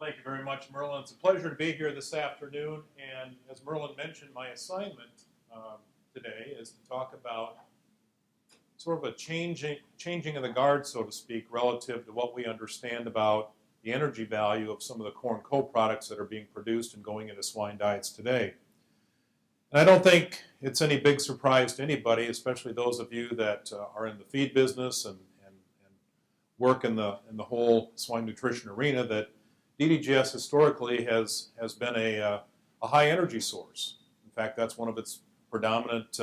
Thank you very much, Merlin. It's a pleasure to be here this afternoon. And as Merlin mentioned, my assignment today is to talk about sort of a changing of the guard, so to speak, relative to what we understand about the energy value of some of the corn co-products that are being produced and going into swine diets today. And I don't think it's any big surprise to anybody, especially those of you that are in the feed business and work in the whole swine nutrition arena, that DDGS historically has been a high energy source. In fact, that's one of its predominant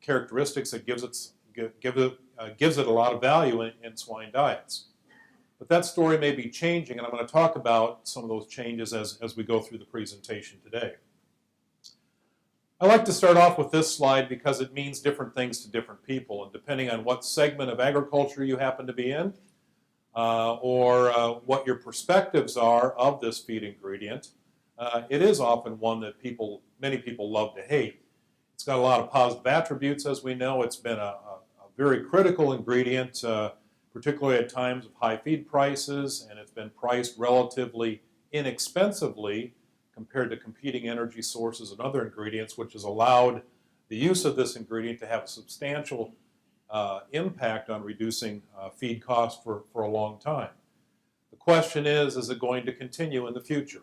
characteristics that gives it a lot of value in swine diets. But that story may be changing, and I'm going to talk about some of those changes as we go through the presentation today. I like to start off with this slide because it means different things to different people, and depending on what segment of agriculture you happen to be in, or what your perspectives are of this feed ingredient, it is often one that many people love to hate. It's got a lot of positive attributes, as we know. It's been a very critical ingredient, particularly at times of high feed prices, and it's been priced relatively inexpensively compared to competing energy sources and other ingredients, which has allowed the use of this ingredient to have a substantial impact on reducing feed costs for a long time. The question is it going to continue in the future?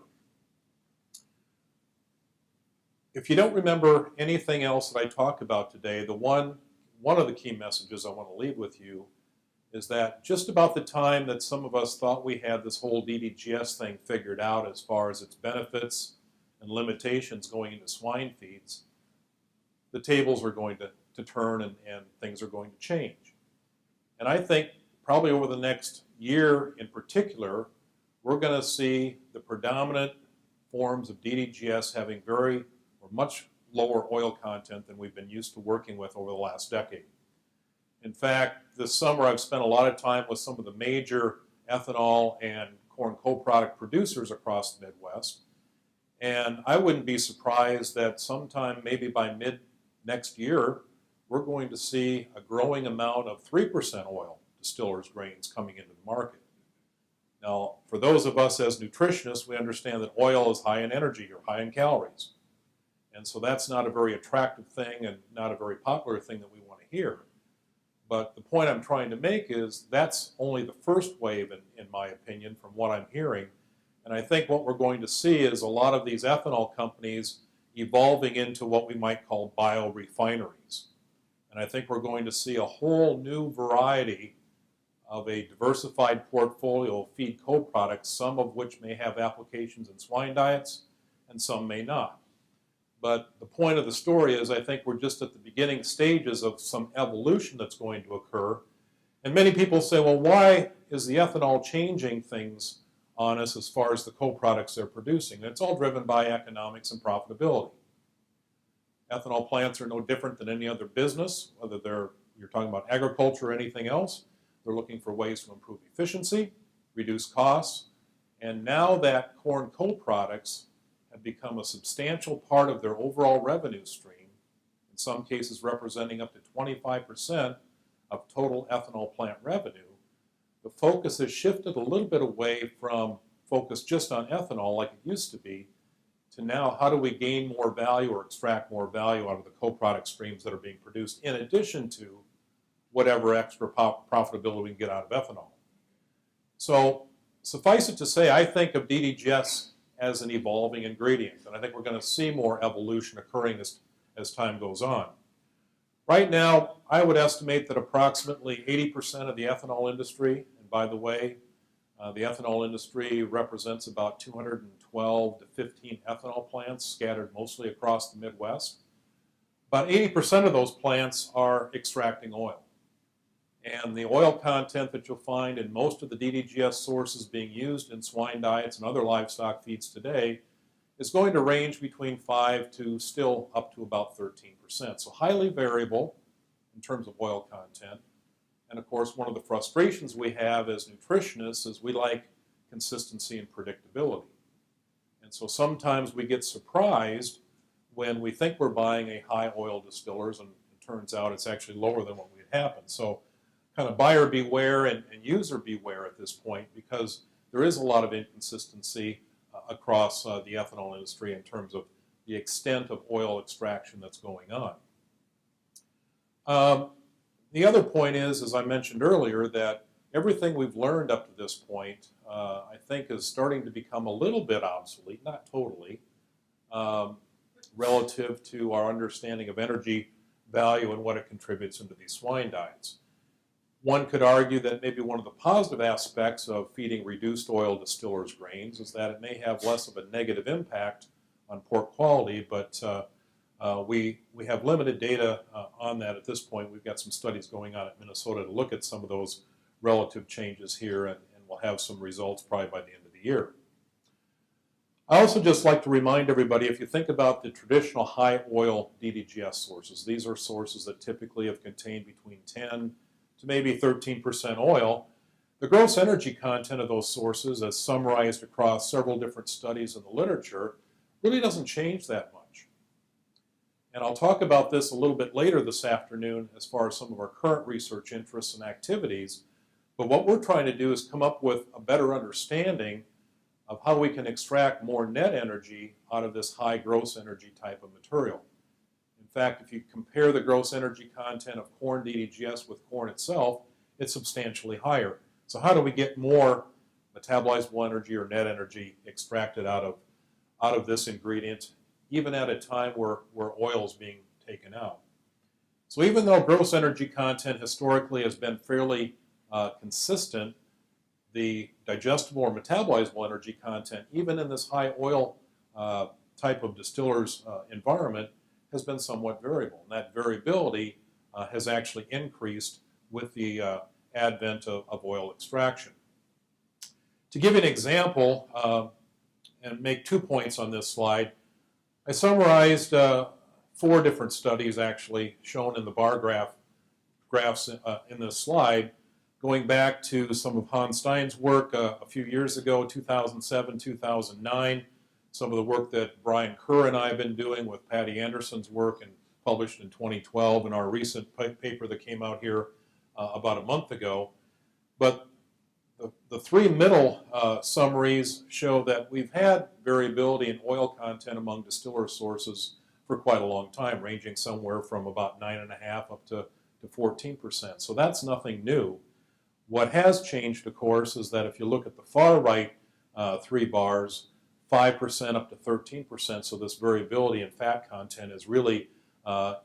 If you don't remember anything else that I talked about today, one of the key messages I want to leave with you is that just about the time that some of us thought we had this whole DDGS thing figured out as far as its benefits and limitations going into swine feeds, the tables are going to turn and things are going to change. And I think probably over the next year in particular, we're going to see the predominant forms of DDGS having much lower oil content than we've been used to working with over the last decade. In fact, this summer I've spent a lot of time with some of the major ethanol and corn co-product producers across the Midwest, and I wouldn't be surprised that sometime maybe by mid next year we're going to see a growing amount of 3% oil distillers grains coming into the market. Now, for those of us as nutritionists, we understand that oil is high in energy or high in calories. And so that's not a very attractive thing and not a very popular thing that we want to hear. But the point I'm trying to make is that's only the first wave, in my opinion, from what I'm hearing. And I think what we're going to see is a lot of these ethanol companies evolving into what we might call biorefineries. And I think we're going to see a whole new variety of a diversified portfolio of feed co-products, some of which may have applications in swine diets and some may not. But the point of the story is I think we're just at the beginning stages of some evolution that's going to occur. And many people say, well, why is the ethanol changing things on us as far as the co-products they're producing? And it's all driven by economics and profitability. Ethanol plants are no different than any other business, whether you're talking about agriculture or anything else. They're looking for ways to improve efficiency, reduce costs, and now that corn co-products have become a substantial part of their overall revenue stream, in some cases representing up to 25% of total ethanol plant revenue, the focus has shifted a little bit away from focus just on ethanol like it used to be, to now how do we gain more value or extract more value out of the co-product streams that are being produced in addition to whatever extra profitability we can get out of ethanol. So suffice it to say, I think of DDGS as an evolving ingredient, and I think we're going to see more evolution occurring as time goes on. Right now, I would estimate that approximately 80% of the ethanol industry, and by the way, the ethanol industry represents about 212 to 15 ethanol plants scattered mostly across the Midwest. About 80% of those plants are extracting oil. And the oil content that you'll find in most of the DDGS sources being used in swine diets and other livestock feeds today is going to range between 5 to still up to about 13%. So highly variable in terms of oil content. And of course, one of the frustrations we have as nutritionists is we like consistency and predictability. And so sometimes we get surprised when we think we're buying a high oil distillers and it turns out it's actually lower than what would happen. So kind of buyer beware and user beware at this point, because there is a lot of inconsistency across the ethanol industry in terms of the extent of oil extraction that's going on. The other point is, as I mentioned earlier, that everything we've learned up to this point, I think, is starting to become a little bit obsolete, not totally, relative to our understanding of energy value and what it contributes into these swine diets. One could argue that maybe one of the positive aspects of feeding reduced oil distillers grains is that it may have less of a negative impact on pork quality, but we have limited data on that at this point. We've got some studies going on at Minnesota to look at some of those relative changes here, and we'll have some results probably by the end of the year. I also just like to remind everybody, if you think about the traditional high oil DDGS sources, these are sources that typically have contained between 10 to maybe 13% oil. The gross energy content of those sources, as summarized across several different studies in the literature, really doesn't change that much. And I'll talk about this a little bit later this afternoon as far as some of our current research interests and activities. But what we're trying to do is come up with a better understanding of how we can extract more net energy out of this high gross energy type of material. In fact, if you compare the gross energy content of corn DDGS with corn itself, it's substantially higher. So how do we get more metabolizable energy or net energy extracted out of this ingredient, even at a time where oil is being taken out? So even though gross energy content historically has been fairly consistent, the digestible or metabolizable energy content, even in this high oil type of distiller's environment, has been somewhat variable. And that variability has actually increased with the advent of oil extraction. To give you an example, and make 2 points on this slide, I summarized 4 different studies actually shown in the bar graphs in this slide, going back to some of Hans Stein's work a few years ago, 2007, 2009, some of the work that Brian Kerr and I have been doing with Patty Anderson's work and published in 2012, and our recent paper that came out here about a month ago. But the 3 middle summaries show that we've had variability in oil content among distiller sources for quite a long time, ranging somewhere from about 9.5% up to 14%. So that's nothing new. What has changed, of course, is that if you look at the far right 3 bars, 5% up to 13%, so this variability in fat content has really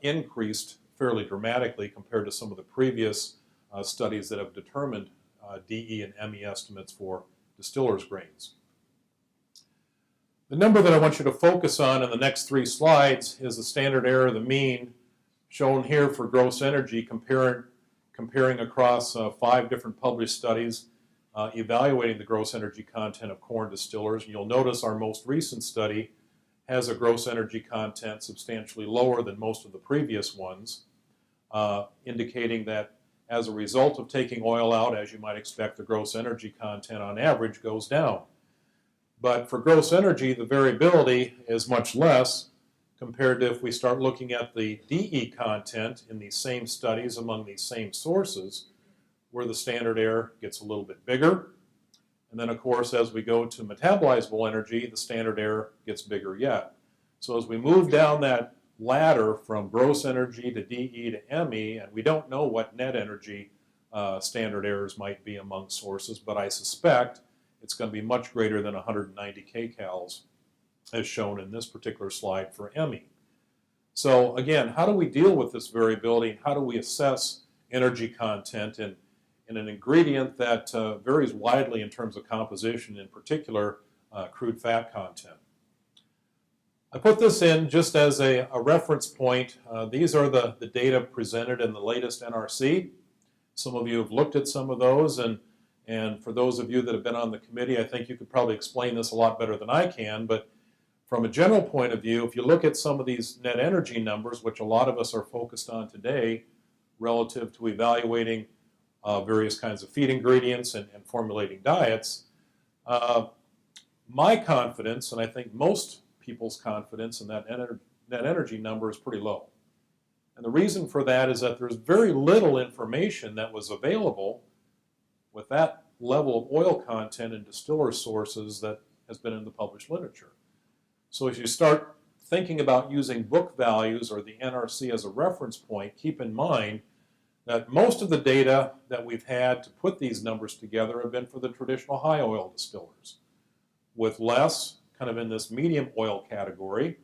increased fairly dramatically compared to some of the previous studies that have determined DE and ME estimates for distillers' grains. The number that I want you to focus on in the next 3 slides is the standard error, the mean, shown here for gross energy, comparing across 5 different published studies evaluating the gross energy content of corn distillers. And you'll notice our most recent study has a gross energy content substantially lower than most of the previous ones, indicating that as a result of taking oil out, as you might expect, the gross energy content on average goes down. But for gross energy, the variability is much less compared to if we start looking at the DE content in these same studies among these same sources, where the standard error gets a little bit bigger. And then, of course, as we go to metabolizable energy, the standard error gets bigger yet. So as we move down that ladder from gross energy to DE to ME, and we don't know what net energy standard errors might be among sources, but I suspect it's going to be much greater than 190 kcals, as shown in this particular slide for ME. So again, how do we deal with this variability, and how do we assess energy content in an ingredient that varies widely in terms of composition, in particular crude fat content? I put this in just as a reference point. These are the data presented in the latest NRC. Some of you have looked at some of those, and for those of you that have been on the committee, I think you could probably explain this a lot better than I can, but from a general point of view, if you look at some of these net energy numbers, which a lot of us are focused on today, relative to evaluating various kinds of feed ingredients and formulating diets, my confidence, and I think most people's confidence in that net energy number is pretty low. And the reason for that is that there's very little information that was available with that level of oil content in distiller sources that has been in the published literature. So as you start thinking about using book values or the NRC as a reference point, keep in mind that most of the data that we've had to put these numbers together have been for the traditional high oil distillers, with less kind of in this medium oil category,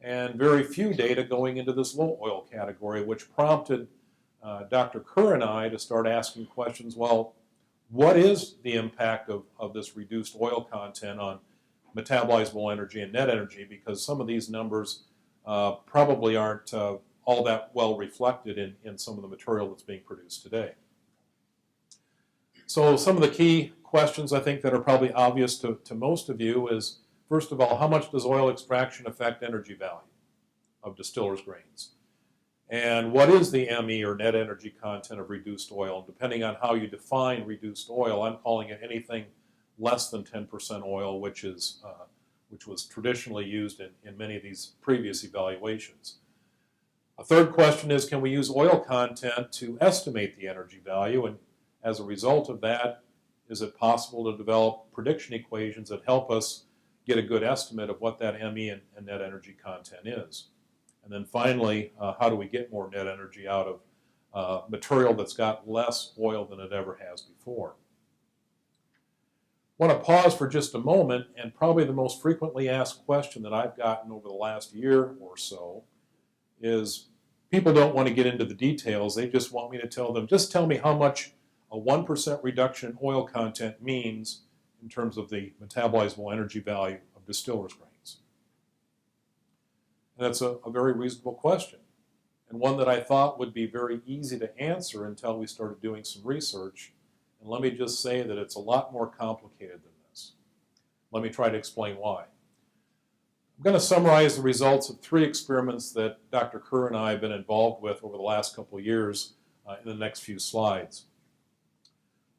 and very few data going into this low oil category, which prompted Dr. Kerr and I to start asking questions, well, what is the impact of this reduced oil content on metabolizable energy and net energy? Because some of these numbers probably aren't all that well reflected in some of the material that's being produced today. So some of the key questions I think that are probably obvious to most of you is, first of all, how much does oil extraction affect energy value of distillers' grains? And what is the ME or net energy content of reduced oil? And depending on how you define reduced oil, I'm calling it anything less than 10% oil, which was traditionally used in many of these previous evaluations. A third question is, can we use oil content to estimate the energy value? And as a result of that, is it possible to develop prediction equations that help us get a good estimate of what that ME and net energy content is? And then finally, how do we get more net energy out of material that's got less oil than it ever has before? I want to pause for just a moment, and probably the most frequently asked question that I've gotten over the last year or so is, people don't want to get into the details, they just want me to tell them, just tell me how much a 1% reduction in oil content means in terms of the metabolizable energy value of distillers' grains. And that's a very reasonable question, and one that I thought would be very easy to answer until we started doing some research. And let me just say that it's a lot more complicated than this. Let me try to explain why. I'm going to summarize the results of 3 experiments that Dr. Kerr and I have been involved with over the last couple of years in the next few slides.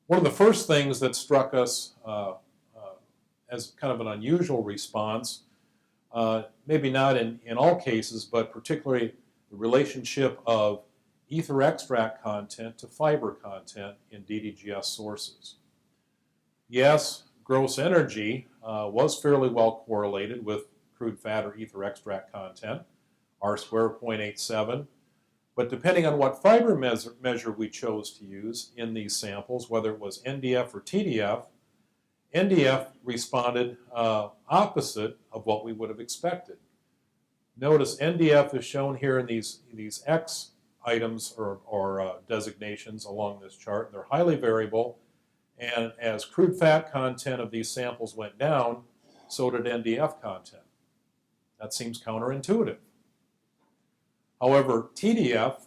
One of the first things that struck us as kind of an unusual response, maybe not in all cases, but particularly the relationship of ether extract content to fiber content in DDGS sources. Yes, gross energy was fairly well correlated with crude fat or ether extract content, R-square 0.87, but depending on what fiber measure we chose to use in these samples, whether it was NDF or TDF, NDF responded opposite of what we would have expected. Notice NDF is shown here in these X items or designations along this chart. They're highly variable, and as crude fat content of these samples went down, so did NDF content. That seems counterintuitive. However, TDF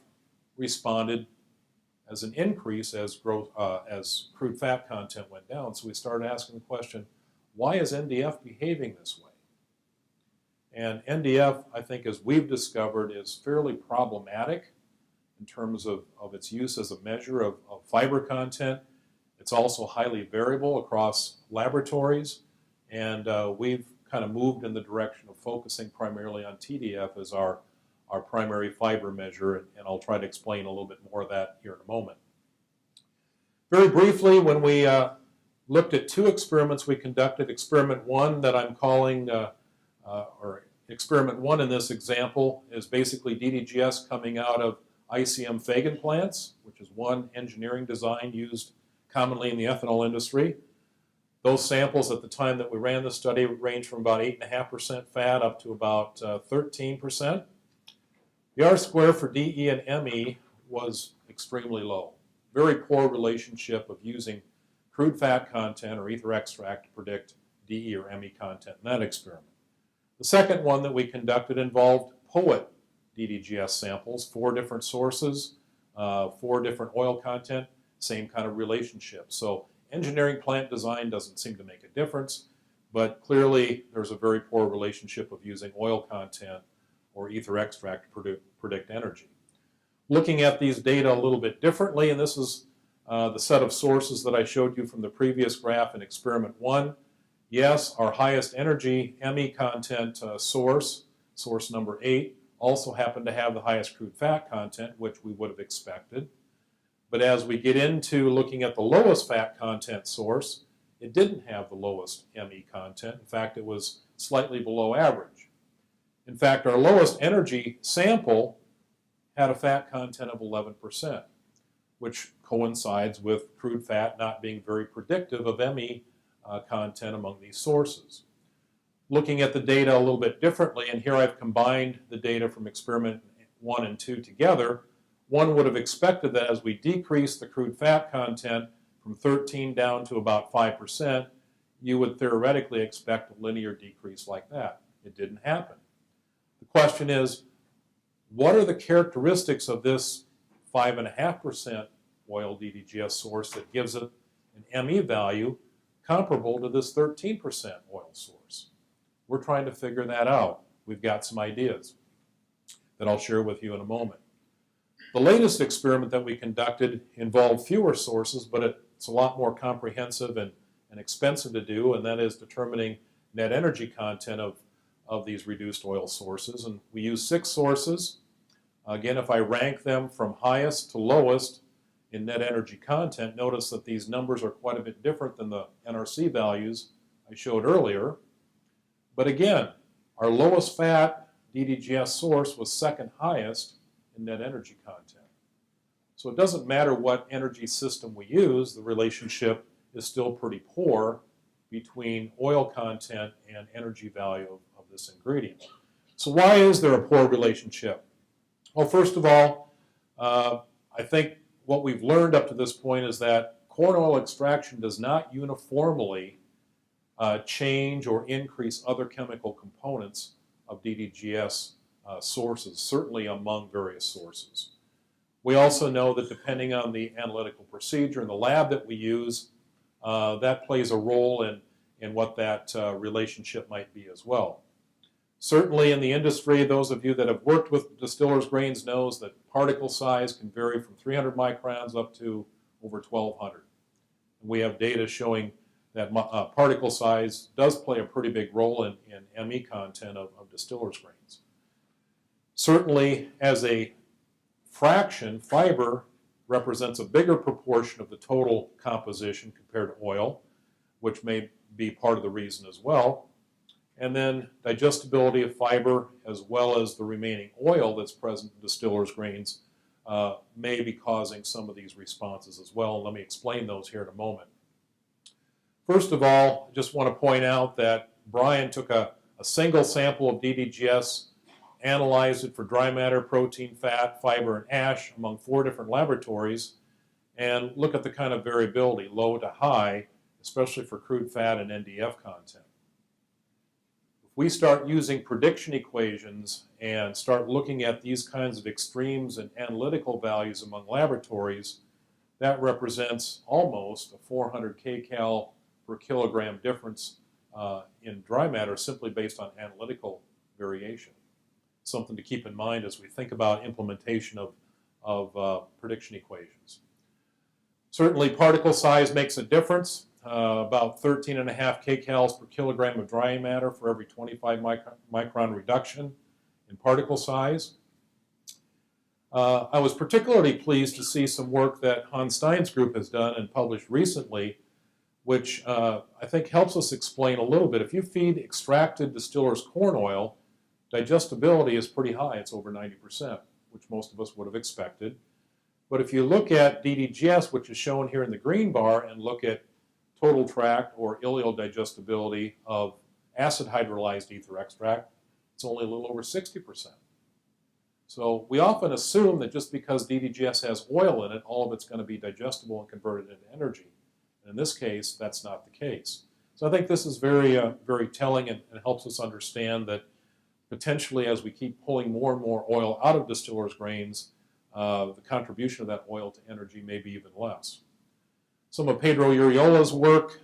responded as an increase as crude fat content went down. So we started asking the question, why is NDF behaving this way? And NDF, I think, as we've discovered, is fairly problematic in terms of its use as a measure of fiber content. It's also highly variable across laboratories, and we've kind of moved in the direction of focusing primarily on TDF as our primary fiber measure, and I'll try to explain a little bit more of that here in a moment. Very briefly, when we looked at 2 experiments we conducted, experiment 1 that I'm calling, or experiment 1 in this example is basically DDGS coming out of ICM Fagen plants, which is one engineering design used commonly in the ethanol industry. Those samples at the time that we ran the study ranged from about 8.5% fat up to about 13%. The R-square for DE and ME was extremely low. Very poor relationship of using crude fat content or ether extract to predict DE or ME content in that experiment. The second one that we conducted involved POET DDGS samples, 4 different sources, 4 different oil content, same kind of relationship. So engineering plant design doesn't seem to make a difference, but clearly there's a very poor relationship of using oil content or ether extract to predict energy. Looking at these data a little bit differently, and this is the set of sources that I showed you from the previous graph in experiment 1. Yes, our highest energy ME content source number 8, also happened to have the highest crude fat content, which we would have expected. But as we get into looking at the lowest fat content source, it didn't have the lowest ME content. In fact, it was slightly below average. In fact, our lowest energy sample had a fat content of 11%, which coincides with crude fat not being very predictive of ME content among these sources. Looking at the data a little bit differently, and here I've combined the data from experiment 1 and 2 together, one would have expected that as we decrease the crude fat content from 13 down to about 5%, you would theoretically expect a linear decrease like that. It didn't happen. The question is, what are the characteristics of this 5.5% oil DDGS source that gives it an ME value comparable to this 13% oil source? We're trying to figure that out. We've got some ideas that I'll share with you in a moment. The latest experiment that we conducted involved fewer sources, but it's a lot more comprehensive and expensive to do, and that is determining net energy content of these reduced oil sources. And we use 6 sources. Again, if I rank them from highest to lowest in net energy content, notice that these numbers are quite a bit different than the NRC values I showed earlier. But again, our lowest fat DDGS source was second highest in net energy content. So it doesn't matter what energy system we use, the relationship is still pretty poor between oil content and energy value of this ingredient. So why is there a poor relationship? Well, first of all, I think what we've learned up to this point is that corn oil extraction does not uniformly change or increase other chemical components of DDGS sources, certainly among various sources. We also know that depending on the analytical procedure and the lab that we use, that plays a role in what that relationship might be as well. Certainly in the industry, those of you that have worked with distillers' grains knows that particle size can vary from 300 microns up to over 1,200. We have data showing that particle size does play a pretty big role in ME content of distillers' grains. Certainly, as a fraction, fiber represents a bigger proportion of the total composition compared to oil, which may be part of the reason as well. And then digestibility of fiber, as well as the remaining oil that's present in distillers' grains, may be causing some of these responses as well. Let me explain those here in a moment. First of all, I just want to point out that Brian took a single sample of DDGS, analyzed it for dry matter, protein, fat, fiber, and ash among 4 different laboratories, and look at the kind of variability, low to high, especially for crude fat and NDF content. If we start using prediction equations and start looking at these kinds of extremes and analytical values among laboratories, that represents almost a 400 kcal per kilogram difference in dry matter simply based on analytical variation. Something to keep in mind as we think about implementation of prediction equations. Certainly particle size makes a difference, about 13.5 kcals per kilogram of dry matter for every 25 micron reduction in particle size. I was particularly pleased to see some work that Hans Stein's group has done and published recently, which I think helps us explain a little bit. If you feed extracted distillers corn oil, digestibility is pretty high. It's over 90%, which most of us would have expected. But if you look at DDGS, which is shown here in the green bar, and look at total tract or ileal digestibility of acid hydrolyzed ether extract, it's only a little over 60%. So we often assume that just because DDGS has oil in it, all of it's going to be digestible and converted into energy. And in this case, that's not the case. So I think this is very, very telling and helps us understand that potentially as we keep pulling more and more oil out of distillers' grains, the contribution of that oil to energy may be even less. Some of Pedro Uriola's work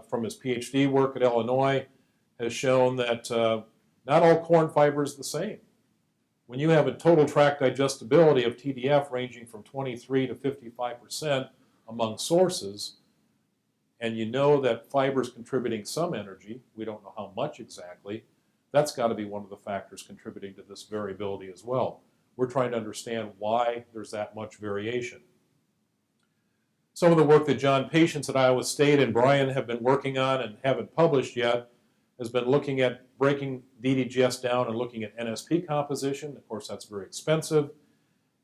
from his PhD work at Illinois has shown that not all corn fiber is the same. When you have a total tract digestibility of TDF ranging from 23 to 55% among sources, and you know that fiber is contributing some energy, we don't know how much exactly, that's got to be one of the factors contributing to this variability as well. We're trying to understand why there's that much variation. Some of the work that John Patience at Iowa State and Brian have been working on and haven't published yet has been looking at breaking DDGS down and looking at NSP composition. Of course, that's very expensive.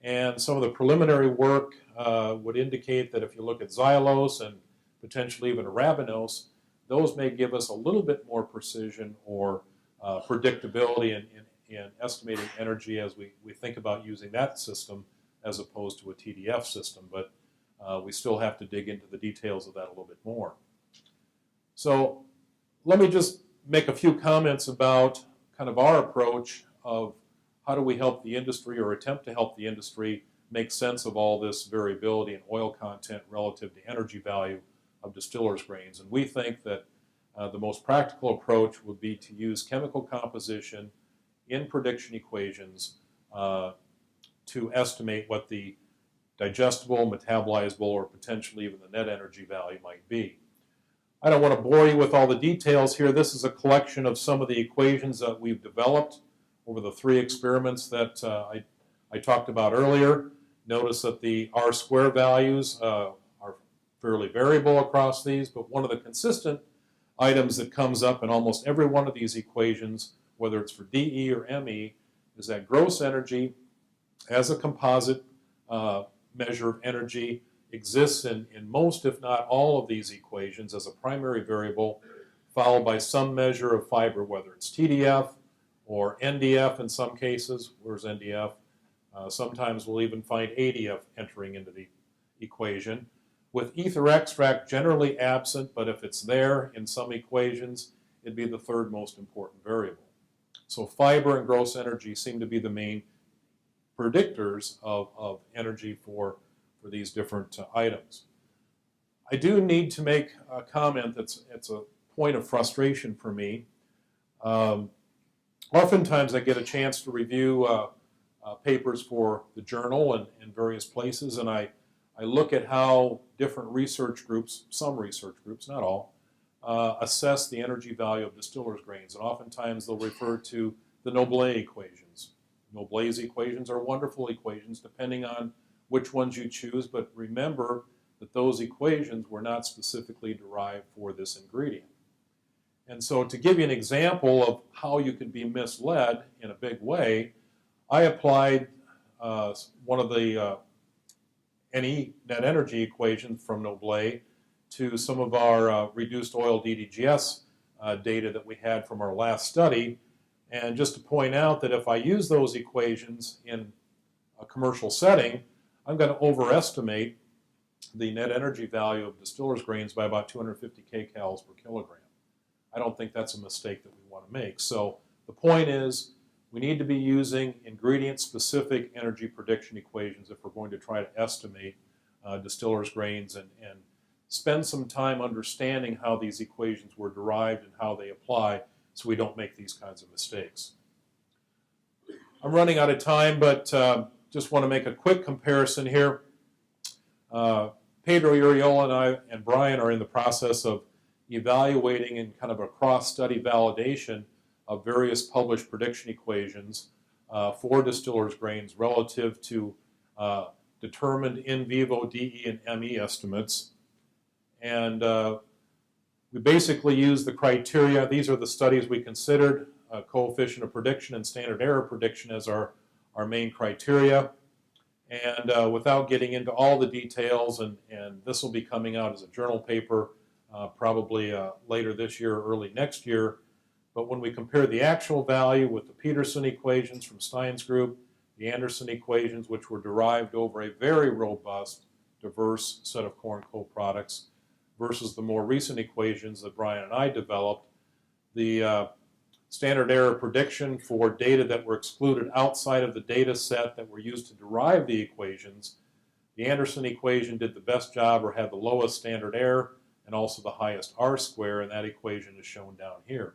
And some of the preliminary work would indicate that if you look at xylose and potentially even arabinose, those may give us a little bit more precision or predictability in estimating energy as we think about using that system as opposed to a TDF system. But we still have to dig into the details of that a little bit more. So let me just make a few comments about kind of our approach of how do we help the industry or attempt to help the industry make sense of all this variability in oil content relative to energy value of distillers' grains. And we think that the most practical approach would be to use chemical composition in prediction equations to estimate what the digestible, metabolizable, or potentially even the net energy value might be. I don't want to bore you with all the details here. This is a collection of some of the equations that we've developed over the 3 experiments that I talked about earlier. Notice that the R-square values are fairly variable across these, but one of the consistent items that comes up in almost every one of these equations, whether it's for DE or ME, is that gross energy as a composite measure of energy exists in most, if not all, of these equations as a primary variable, followed by some measure of fiber, whether it's TDF or NDF in some cases. Where's NDF? Sometimes we'll even find ADF entering into the equation. With ether extract generally absent, but if it's there in some equations, it'd be the 3rd most important variable. So fiber and gross energy seem to be the main predictors of energy for these different items. I do need to make a comment that's a point of frustration for me. Oftentimes I get a chance to review papers for the journal and various places, and I look at how different research groups, some research groups, not all, assess the energy value of distillers' grains. And oftentimes they'll refer to the Noblet equations. Noblet's equations are wonderful equations depending on which ones you choose, but remember that those equations were not specifically derived for this ingredient. And so to give you an example of how you can be misled in a big way, I applied one of the NE, net energy equations from Noblet, to some of our reduced oil DDGS data that we had from our last study. And just to point out that if I use those equations in a commercial setting, I'm going to overestimate the net energy value of distillers' grains by about 250 kcals per kilogram. I don't think that's a mistake that we want to make. So the point is, we need to be using ingredient-specific energy prediction equations if we're going to try to estimate distillers' grains and spend some time understanding how these equations were derived and how they apply so we don't make these kinds of mistakes. I'm running out of time, but just want to make a quick comparison here. Pedro Uriola and I and Brian are in the process of evaluating in kind of a cross-study validation of various published prediction equations for distillers' grains relative to determined in vivo DE and ME estimates. And we basically use the criteria. These are the studies we considered, coefficient of prediction and standard error prediction as our main criteria. And without getting into all the details, and this will be coming out as a journal paper probably later this year or early next year, but when we compare the actual value with the Peterson equations from Stein's group, the Anderson equations, which were derived over a very robust, diverse set of corn co-products, versus the more recent equations that Brian and I developed, the standard error prediction for data that were excluded outside of the data set that were used to derive the equations, the Anderson equation did the best job or had the lowest standard error and also the highest R-square, and that equation is shown down here.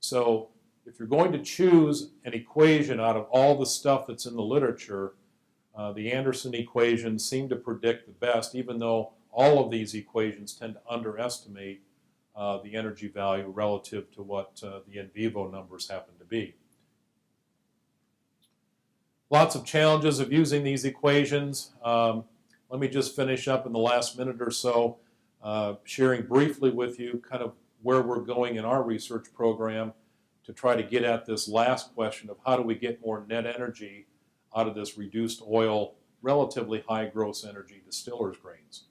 So if you're going to choose an equation out of all the stuff that's in the literature, the Anderson equations seem to predict the best, even though all of these equations tend to underestimate the energy value relative to what the in vivo numbers happen to be. Lots of challenges of using these equations. let me just finish up in the last minute or so, sharing briefly with you kind of where we're going in our research program to try to get at this last question of how do we get more net energy out of this reduced oil, relatively high gross energy distillers grains.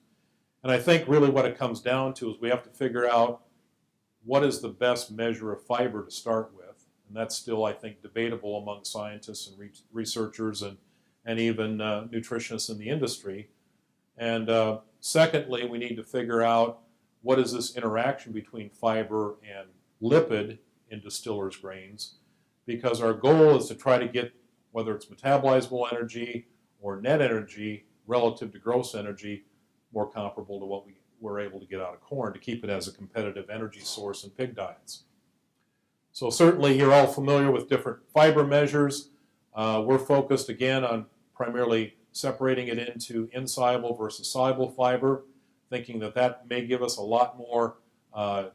And I think really what it comes down to is we have to figure out what is the best measure of fiber to start with. And that's still, I think, debatable among scientists and researchers and even nutritionists in the industry. And secondly, we need to figure out what is this interaction between fiber and lipid in distillers grains, because our goal is to try to get, whether it's metabolizable energy or net energy relative to gross energy, more comparable to what we were able to get out of corn to keep it as a competitive energy source in pig diets. So certainly you're all familiar with different fiber measures. We're focused again on primarily separating it into insoluble versus soluble fiber, thinking that that may give us a lot more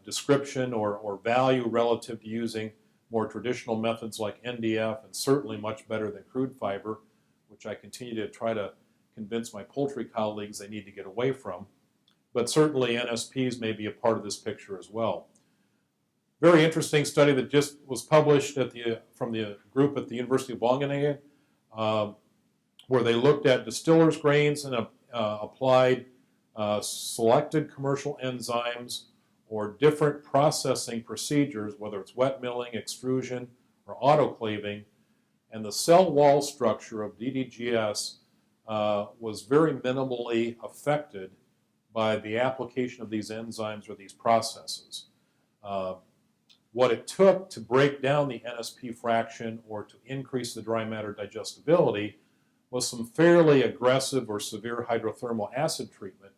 description or value relative to using more traditional methods like NDF, and certainly much better than crude fiber, which I continue to try to convince my poultry colleagues they need to get away from. But certainly NSPs may be a part of this picture as well. Very interesting study that just was published from the group at the University of Wageningen, where they looked at distillers grains and applied selected commercial enzymes or different processing procedures, whether it's wet milling, extrusion, or autoclaving, and the cell wall structure of DDGS was very minimally affected by the application of these enzymes or these processes. What it took to break down the NSP fraction or to increase the dry matter digestibility was some fairly aggressive or severe hydrothermal acid treatment.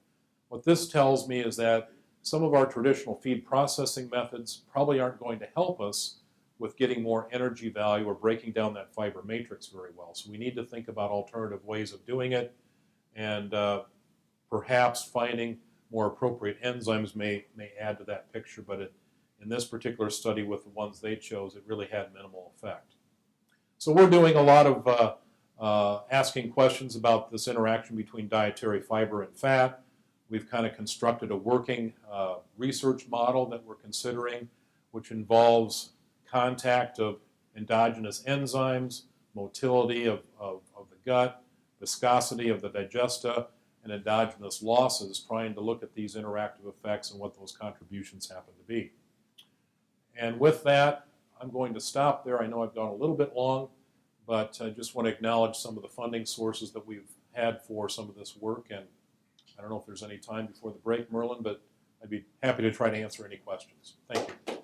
What this tells me is that some of our traditional feed processing methods probably aren't going to help us with getting more energy value or breaking down that fiber matrix very well. So we need to think about alternative ways of doing it, and perhaps finding more appropriate enzymes may add to that picture, but in this particular study with the ones they chose, it really had minimal effect. So we're doing a lot of asking questions about this interaction between dietary fiber and fat. We've kind of constructed a working research model that we're considering, which involves contact of endogenous enzymes, motility of the gut, viscosity of the digesta, and endogenous losses, trying to look at these interactive effects and what those contributions happen to be. And with that, I'm going to stop there. I know I've gone a little bit long, but I just want to acknowledge some of the funding sources that we've had for some of this work. And I don't know if there's any time before the break, Merlin, but I'd be happy to try to answer any questions. Thank you.